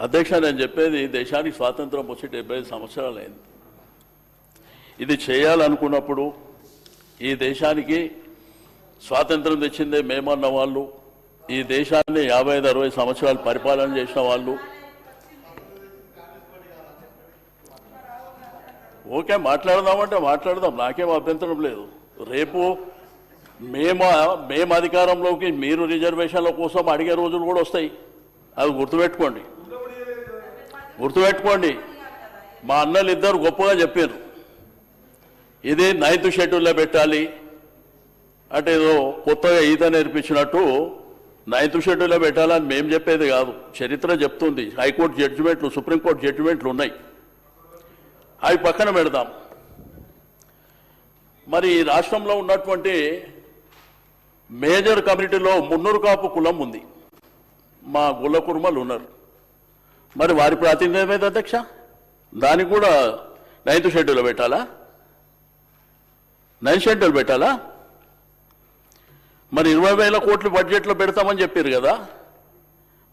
అధ్యక్ష, నేను చెప్పేది దేశానికి స్వాతంత్రం వచ్చి 75 సంవత్సరాలు అయింది. ఇది చేయాలనుకున్నప్పుడు ఈ దేశానికి స్వాతంత్రం తెచ్చిందే మేమన్న వాళ్ళు, ఈ దేశాన్ని 55-60 సంవత్సరాలు పరిపాలన చేసిన వాళ్ళు, ఓకే మాట్లాడదామంటే మాట్లాడదాం, నాకేం అభ్యంతరం లేదు. రేపు మేము అధికారంలోకి మీరు రిజర్వేషన్ల కోసం అడిగే రోజులు కూడా వస్తాయి. అది గుర్తుపెట్టుకోండి. మా అన్నలు ఇద్దరు గొప్పగా చెప్పారు, ఇది 9th షెడ్యూల్లో పెట్టాలి అంటే ఏదో కొత్తగా ఈత నేర్పించినట్టు 9th షెడ్యూల్లో పెట్టాలని మేము చెప్పేది కాదు, చరిత్ర చెప్తుంది. హైకోర్టు జడ్జిమెంట్లు, సుప్రీంకోర్టు జడ్జిమెంట్లు ఉన్నాయి, అవి పక్కన పెడదాం. మరి ఈ రాష్ట్రంలో ఉన్నటువంటి మేజర్ కమ్యూనిటీలో మున్నూరు కాపు కులం ఉంది, మా గుల్ల కుర్మలు ఉన్నారు. మరి వారి ప్రాతినిధ్యం ఏమైంది అధ్యక్ష? దానికి కూడా 9th షెడ్యూల్లో పెట్టాలా? 9th షెడ్యూల్ పెట్టాలా? మరి 20,000 కోట్లు బడ్జెట్లో పెడతామని చెప్పారు కదా,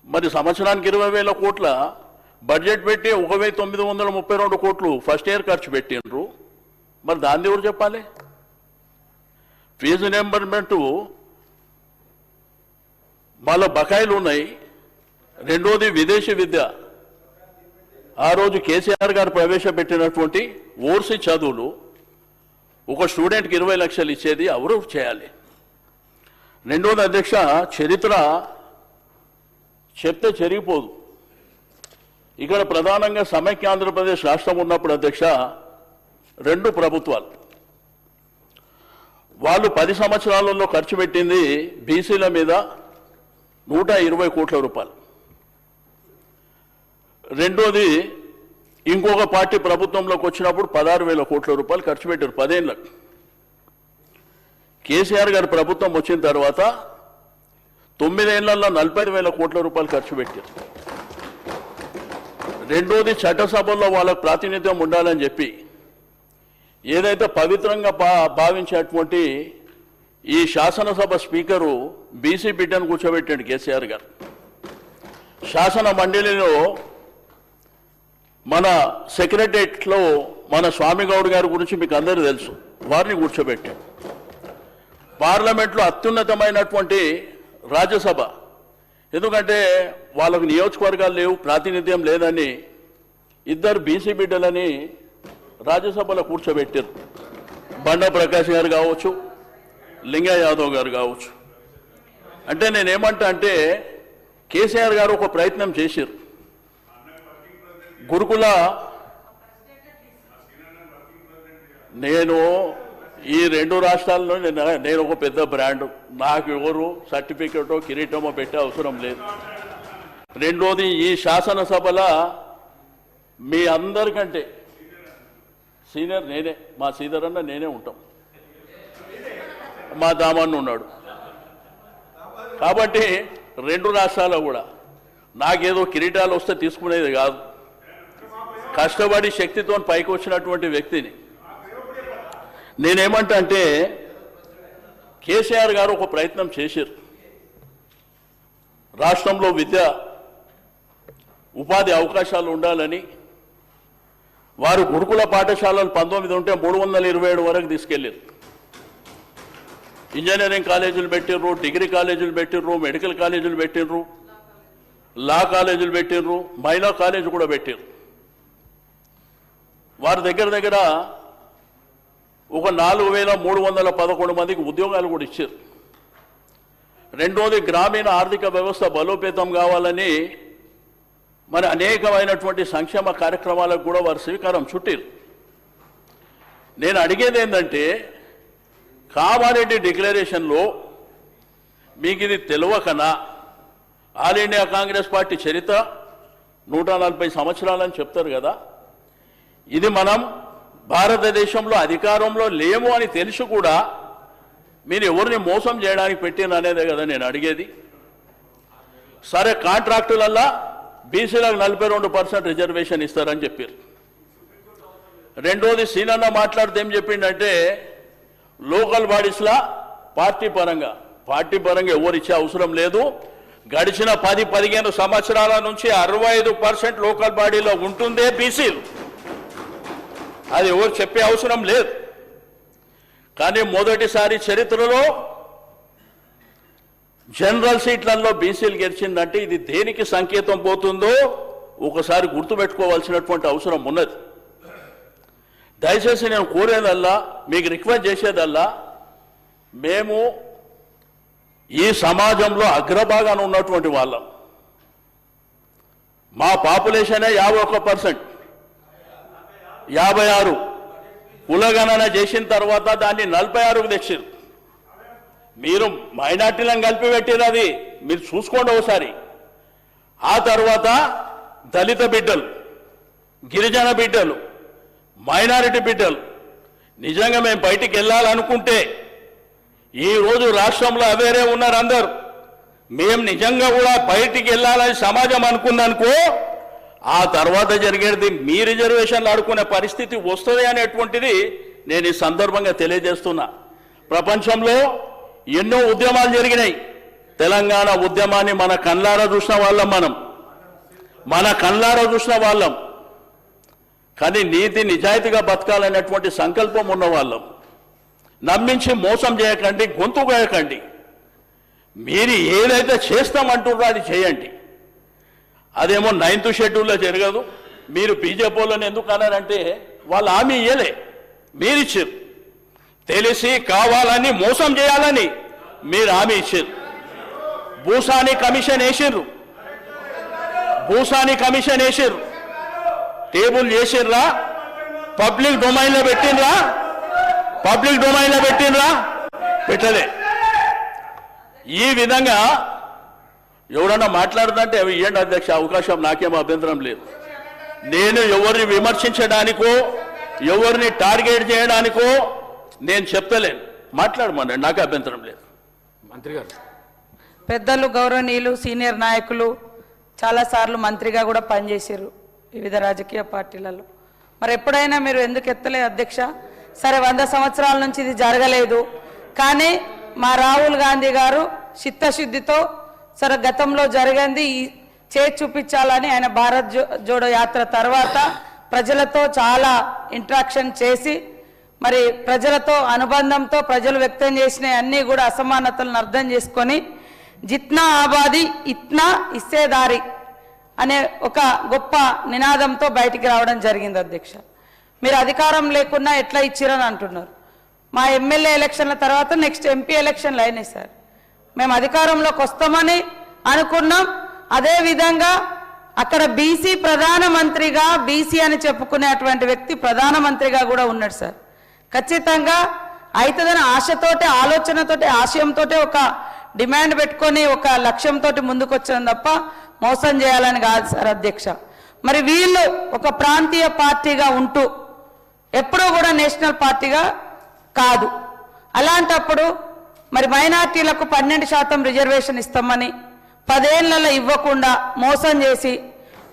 మరి సంవత్సరానికి 20,000 కోట్ల బడ్జెట్ పెట్టి 1,932 కోట్లు ఫస్ట్ ఇయర్ ఖర్చు పెట్టిండ్రు. మరి దాన్ని ఎవరు చెప్పాలి? ఫీజు రియంబర్స్మెంట్ మళ్ళీ బకాయిలు ఉన్నాయి. రెండోది విదేశీ విద్య, ఆ రోజు కేసీఆర్ గారు ప్రవేశపెట్టినటువంటి ఓర్సీ చదువులు, ఒక స్టూడెంట్కి 20 లక్షలు ఇచ్చేది ఎవరు చేయాలి? రెండోది అధ్యక్ష, చరిత్ర చెప్తే చెరిగిపోదు. ఇక్కడ ప్రధానంగా సమైక్య ఆంధ్రప్రదేశ్ రాష్ట్రం ఉన్నప్పుడు అధ్యక్ష 2 ప్రభుత్వాలు వాళ్ళు 10 సంవత్సరాలలో ఖర్చు పెట్టింది బీసీల మీద 120 కోట్ల రూపాయలు. రెండోది ఇంకొక పార్టీ ప్రభుత్వంలోకి వచ్చినప్పుడు 16,000 కోట్ల రూపాయలు ఖర్చు పెట్టారు 10 ఏళ్ళకు. కేసీఆర్ గారి ప్రభుత్వం వచ్చిన తర్వాత 9 ఏళ్లలో 45,000 కోట్ల రూపాయలు ఖర్చు పెట్టారు. రెండోది చట్టసభల్లో వాళ్ళకు ప్రాతినిధ్యం ఉండాలని చెప్పి ఏదైతే పవిత్రంగా భావించేటువంటి ఈ శాసనసభ స్పీకరు బీసీ బిడ్డను కూర్చోబెట్టాడు కేసీఆర్ గారు. శాసన మండలిలో మన సెక్రటరియట్లో మన స్వామిగౌడ్ గారి గురించి మీకు అందరూ తెలుసు, వారిని కూర్చోబెట్టాడు. పార్లమెంట్లో అత్యున్నతమైనటువంటి రాజ్యసభ, ఎందుకంటే వాళ్ళకు నియోజకవర్గాలు లేవు, ప్రాతినిధ్యం లేదని 2 బీసీ బిడ్డలని రాజ్యసభలో కూర్చోబెట్టారు. బండా ప్రకాష్ గారు కావచ్చు, లింగ యాదవ్ గారు కావచ్చు. అంటే నేనేమంటా అంటే కేసీఆర్ గారు ఒక ప్రయత్నం చేశారు. గురుకుల నేను ఈ 2 రాష్ట్రాల్లో నేను ఒక పెద్ద బ్రాండ్, నాకు ఎవరు సర్టిఫికెటో కిరీటమో పెట్టే అవసరం లేదు. రెండోది ఈ శాసనసభలో మీ అందరికంటే సీనియర్ నేనే, మా శ్రీధర్ అన్న నేనే ఉంటాం, మా దామన్న ఉన్నాడు. కాబట్టి 2 రాష్ట్రాల్లో కూడా నాకేదో కిరీటాలు వస్తే తీసుకునేది కాదు, కష్టపడి శక్తితో పైకి వచ్చినటువంటి వ్యక్తిని. నేనేమంటా అంటే కేసీఆర్ గారు ఒక ప్రయత్నం చేశారు, రాష్ట్రంలో విద్య ఉపాధి అవకాశాలు ఉండాలని. వారు గురుకుల పాఠశాలలు 19 ఉంటే 327 వరకు తీసుకెళ్ళారు. ఇంజనీరింగ్ కాలేజీలు పెట్టిర్రు, డిగ్రీ కాలేజీలు పెట్టిర్రు, మెడికల్ కాలేజీలు పెట్టిర్రు, లా కాలేజీలు పెట్టిర్రు, మహిళా కాలేజీ కూడా పెట్టిర్రు. వారి దగ్గర ఒక 4,311 మందికి ఉద్యోగాలు కూడా ఇచ్చారు. రెండోది గ్రామీణ ఆర్థిక వ్యవస్థ బలోపేతం కావాలని మరి అనేకమైనటువంటి సంక్షేమ కార్యక్రమాలకు కూడా వారు శ్రీకారం చుట్టారు. నేను అడిగేది ఏంటంటే కామారెడ్డి డిక్లరేషన్లో మీకు ఇది తెలియకనా? ఆల్ ఇండియా కాంగ్రెస్ పార్టీ చరిత్ర 140 సంవత్సరాలని చెప్తారు కదా, ఇది మనం భారతదేశంలో అధికారంలో లేము అని తెలిసి కూడా మీరు ఎవరిని మోసం చేయడానికి పెట్టిన అనేదే కదా నేను అడిగేది. సరే, కాంట్రాక్టులల్లా బీసీలకు 42% రిజర్వేషన్ ఇస్తారని చెప్పారు. రెండోది సీనన్న మాట్లాడితే ఏం చెప్పిండంటే లోకల్ బాడీస్లా పార్టీ పరంగా ఎవరు ఇచ్చే అవసరం లేదు, గడిచిన 10-15 సంవత్సరాల నుంచి 65% లోకల్ బాడీలో ఉంటుందే బీసీలు. అది ఎవరు చెప్పే అవసరం లేదు. కానీ మొదటిసారి చరిత్రలో జనరల్ సీట్లలో బీసీలు గెలిచిందంటే ఇది దేనికి సంకేతం పోతుందో ఒకసారి గుర్తుపెట్టుకోవాల్సినటువంటి అవసరం ఉన్నది. దయచేసి నేను కోరేదల్లా, మీకు రిక్వెస్ట్ చేసేదల్లా, మేము ఈ సమాజంలో అగ్రభాగాన ఉన్నటువంటి వాళ్ళం. మా పాపులేషనే 51%, 56. కులగణన చేసిన తర్వాత దాన్ని 46కు తెచ్చారు. మీరు మైనార్టీలను కలిపిపెట్టారు, అది మీరు చూసుకోండి ఒకసారి. ఆ తర్వాత దళిత బిడ్డలు, గిరిజన బిడ్డలు, మైనారిటీ బిడ్డలు. నిజంగా మేము బయటికి వెళ్ళాలనుకుంటే ఈరోజు రాష్ట్రంలో అవేరే ఉన్నారు అందరు. మేము నిజంగా కూడా బయటికి వెళ్ళాలని సమాజం అనుకుందనుకో, ఆ తర్వాత జరిగేది మీ రిజర్వేషన్లు ఆడుకునే పరిస్థితి వస్తుంది అనేటువంటిది నేను ఈ సందర్భంగా తెలియజేస్తున్నా. ప్రపంచంలో ఎన్నో ఉద్యమాలు జరిగినాయి. తెలంగాణ ఉద్యమాన్ని మన కళ్ళారా చూసిన వాళ్ళం, మన కళ్ళారా చూసిన వాళ్ళం. కానీ నీతి నిజాయితీగా బతకాలనేటువంటి సంకల్పం ఉన్న వాళ్ళం. నమ్మించి మోసం చేయకండి, గొంతు కోయకండి. మీరు ఏదైతే చేస్తామంటున్నారో అది చేయండి. అదేమో 9th షెడ్యూల్లో జరగదు. మీరు బీజేపీ వాళ్ళని ఎందుకు అన్నారంటే వాళ్ళు హామీ ఇయ్యలే, మీరిచ్చారు. తెలిసి కావాలని మోసం చేయాలని మీరు హామీ ఇచ్చారు. భూసాని కమిషన్ వేసిర్రు, టేబుల్ చేసిర్రా, పబ్లిక్ డొమైన్లో పెట్టినరా, పెట్టలే. ఈ విధంగా ఎవరన్నా మాట్లాడుతుంటే అవి ఇవ్వండి అధ్యక్ష, అవకాశం నాకేమో అభ్యంతరం లేదు. నేను ఎవరిని విమర్శించడానికో ఎవరిని టార్గెట్ చేయడానికో నేను చెప్తలేను, మాట్లాడమన్నాడు, నాకు అభ్యంతరం లేదు. మంత్రి గారు, పెద్దలు, గౌరవనీయులు, సీనియర్ నాయకులు చాలాసార్లు మంత్రిగా కూడా పనిచేసారు వివిధ రాజకీయ పార్టీలలో. మరి ఎప్పుడైనా మీరు ఎందుకు ఎత్తలేదు అధ్యక్ష? సరే, 100 సంవత్సరాల నుంచి ఇది జరగలేదు, కానీ మా రాహుల్ గాంధీ గారు చిత్తశుద్ధితో సరే గతంలో జరిగింది చేసి చూపించాలని ఆయన భారత్ జోడో యాత్ర తర్వాత ప్రజలతో చాలా ఇంటరాక్షన్ చేసి మరి ప్రజలతో అనుబంధంతో ప్రజలు వ్యక్తం చేసిన అన్నీ కూడా అసమానతలను అర్థం చేసుకొని జిత్నా ఆబాది ఇత్నా ఇస్సేదారి అనే ఒక గొప్ప నినాదంతో బయటికి రావడం జరిగింది అధ్యక్ష. మీరు అధికారం లేకున్నా ఎట్లా ఇచ్చిరని అంటున్నారు. మా ఎమ్మెల్యే ఎలక్షన్ల తర్వాత నెక్స్ట్ ఎంపీ ఎలక్షన్లు అయినాయి సార్. మేము అధికారంలోకి వస్తామని అనుకున్నాం. అదేవిధంగా అక్కడ బీసీ ప్రధానమంత్రిగా, బీసీ అని చెప్పుకునేటువంటి వ్యక్తి ప్రధానమంత్రిగా కూడా ఉన్నాడు సార్. ఖచ్చితంగా అవుతుందని ఆశతోటి, ఆలోచనతోటి, ఆశయంతో ఒక డిమాండ్ పెట్టుకొని ఒక లక్ష్యంతో ముందుకు వచ్చాం తప్ప మోసం చేయాలని కాదు సార్ అధ్యక్ష. మరి వీళ్ళు ఒక ప్రాంతీయ పార్టీగా ఉంటూ ఎప్పుడూ కూడా నేషనల్ పార్టీగా కాదు. అలాంటప్పుడు మరి మైనార్టీలకు 12% రిజర్వేషన్ ఇస్తామని 10 ఏళ్లలో ఇవ్వకుండా మోసం చేసి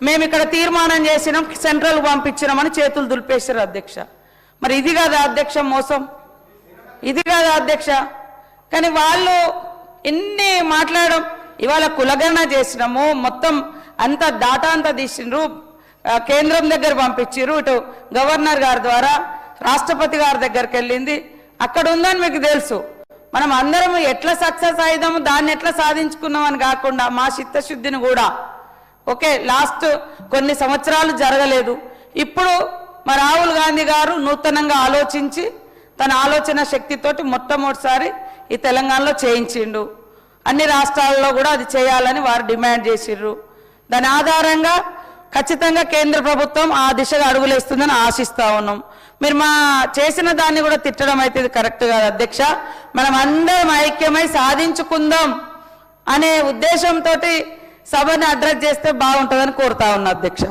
మేము ఇక్కడ తీర్మానం చేసినాం, సెంట్రల్ పంపించినామని చేతులు దులిపేశారు అధ్యక్ష. మరి ఇది కాదా అధ్యక్ష మోసం? ఇది కాదా అధ్యక్ష? కానీ వాళ్ళు ఎన్ని మాట్లాడడం, ఇవాళ కులగణన చేసినాము, మొత్తం అంత డాటా అంతా తీసిండ్రు, కేంద్రం దగ్గర పంపించారు, ఇటు గవర్నర్ గారి ద్వారా రాష్ట్రపతి గారి దగ్గరికి వెళ్ళింది, అక్కడ ఉందని మీకు తెలుసు. మనం అందరం ఎట్లా సక్సెస్ అయ్యాము, దాన్ని ఎట్లా సాధించుకున్నాం అని కాకుండా మా చిత్తశుద్ధిని కూడా ఓకే లాస్ట్ కొన్ని సంవత్సరాలు జరగలేదు. ఇప్పుడు మా రాహుల్ గాంధీ గారు నూతనంగా ఆలోచించి తన ఆలోచన శక్తితోటి మొట్టమొదటిసారి ఈ తెలంగాణలో చేయించిండు. అన్ని రాష్ట్రాల్లో కూడా అది చేయాలని వారు డిమాండ్ చేసిర్రు. దాని ఆధారంగా ఖచ్చితంగా కేంద్ర ప్రభుత్వం ఆ దిశగా అడుగులేస్తుందని ఆశిస్తా ఉన్నాం. మీరు మా చేసిన దాన్ని కూడా తిట్టడం అయితే ఇది కరెక్ట్ కాదు అధ్యక్ష. మనం అందరం ఐక్యమై సాధించుకుందాం అనే ఉద్దేశంతో సభని అడ్రస్ చేస్తే బాగుంటుందని కోరుతా ఉన్నా అధ్యక్ష.